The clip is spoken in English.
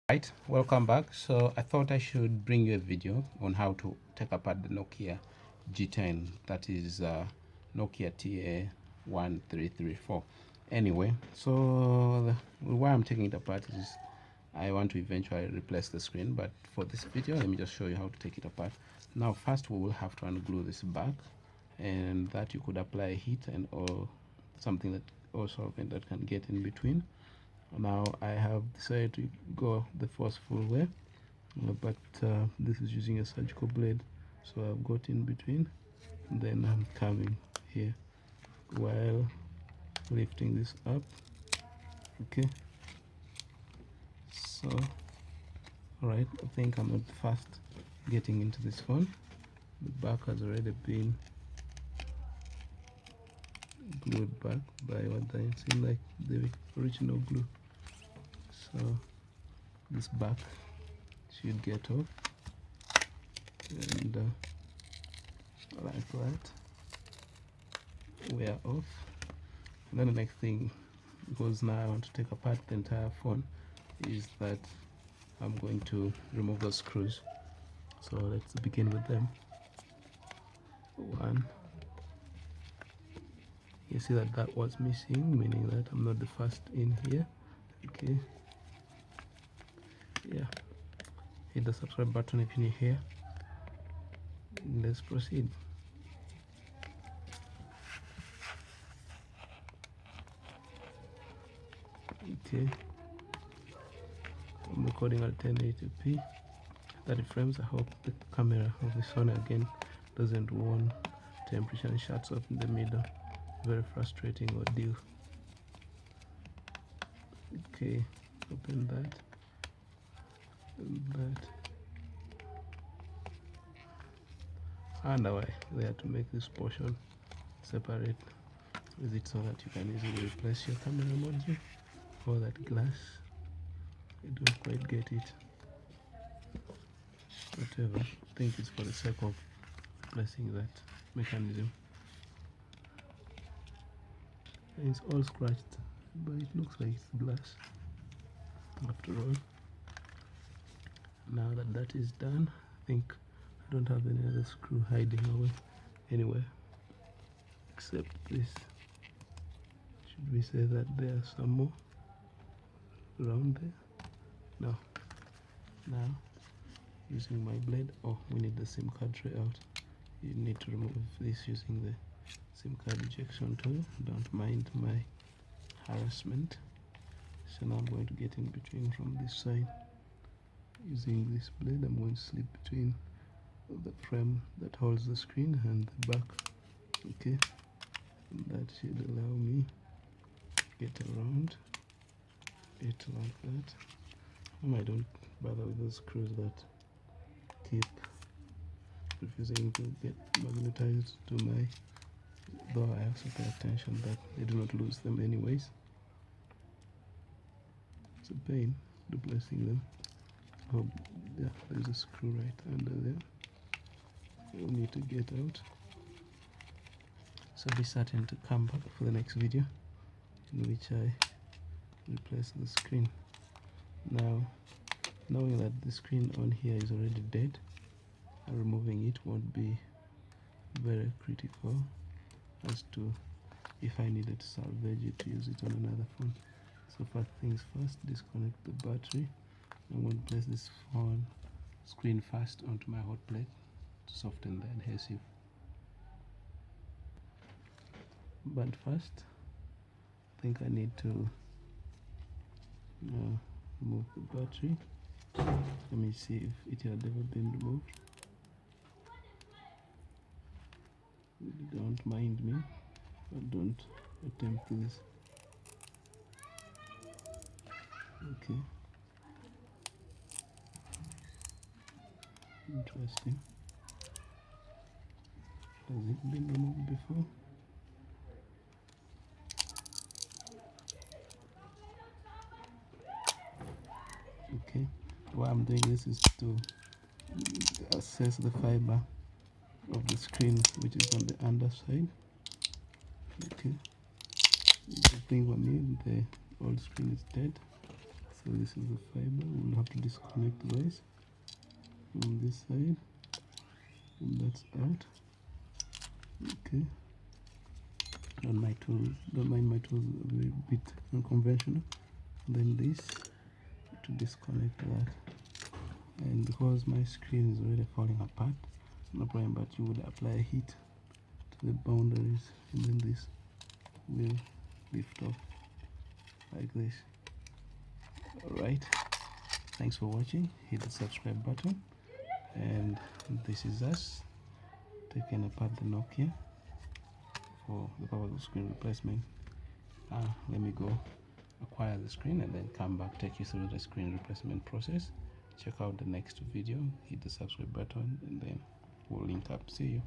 Right, welcome back. So I thought I should bring you a video on how to take apart the Nokia G10, that is Nokia TA1334. Anyway, so why I'm taking it apart is I want to eventually replace the screen, but for this video let me just show you how to take it apart. Now first we will have to unglue this back, and that you could apply heat and or something that or solvent that can get in between. Now I have decided to go the forceful way, but this is using a surgical blade, so I've got in between, and then I'm coming here while lifting this up. Okay, so all right, I think I'm not fast getting into this one. The back has already been glued back by what I seem like the original glue, so this back should get off, and like that we are off. And then the next thing, because now I want to take apart the entire phone, is that I'm going to remove those screws. So let's begin with them. One, you see that was missing, meaning that I'm not the first in here. Okay, yeah, hit the subscribe button if you're new here. Let's proceed. Okay, I'm recording at 1080p 30 frames. I hope the camera of the Sony again doesn't warn temperature and shuts off in the middle. Very frustrating ordeal. Okay, open that and that, and now they have to make this portion separate with it so that you can easily replace your camera module or that glass. I don't quite get it, whatever. I think it's for the sake of replacing that mechanism. And it's all scratched, but it looks like it's glass after all. Now that that is done, I think I don't have any other screw hiding away anywhere except this. Should we say that there are some more around there? No. Now using my blade, we need the SIM card tray out. You need to remove this using the SIM card ejection tool. Don't mind my harassment. So now I'm going to get in between from this side. Using this blade, I'm going to slip between the frame that holds the screen and the back. Okay, and that should allow me to get around it like that. I don't bother with those screws that keep refusing to get magnetized to my, though I also pay attention that they do not lose them anyways. It's a pain replacing them. Oh yeah, there's a screw right under there. You'll need to get out. So be certain to come back for the next video in which I replace the screen. Now, knowing that the screen on here is already dead, removing it won't be very critical as to if I needed to salvage it to use it on another phone. So first things first, disconnect the battery. I'm going to place this phone screen first onto my hot plate to soften the adhesive. But first, I think I need to remove the battery. Let me see if it had ever been removed. Don't mind me, but don't attempt this. Okay. Interesting. Has it been removed before? Okay. Why I'm doing this is to assess the fiber of the screen, which is on the underside. Okay. The thing for me, the old screen is dead, so So this is the fiber. We'll have to disconnect the wires from this side, and that's out. Okay. Don't mind my tools a little bit unconventional. Then this to disconnect that. And because my screen is already falling apart, no problem, but you would apply heat to the boundaries, and then this will lift off like this. Alright, thanks for watching. Hit the subscribe button. And this is us taking apart the Nokia for the purpose of screen replacement. Let me go acquire the screen and then come back, take you through the screen replacement process. Check out the next video, hit the subscribe button, and then we'll link up. See you.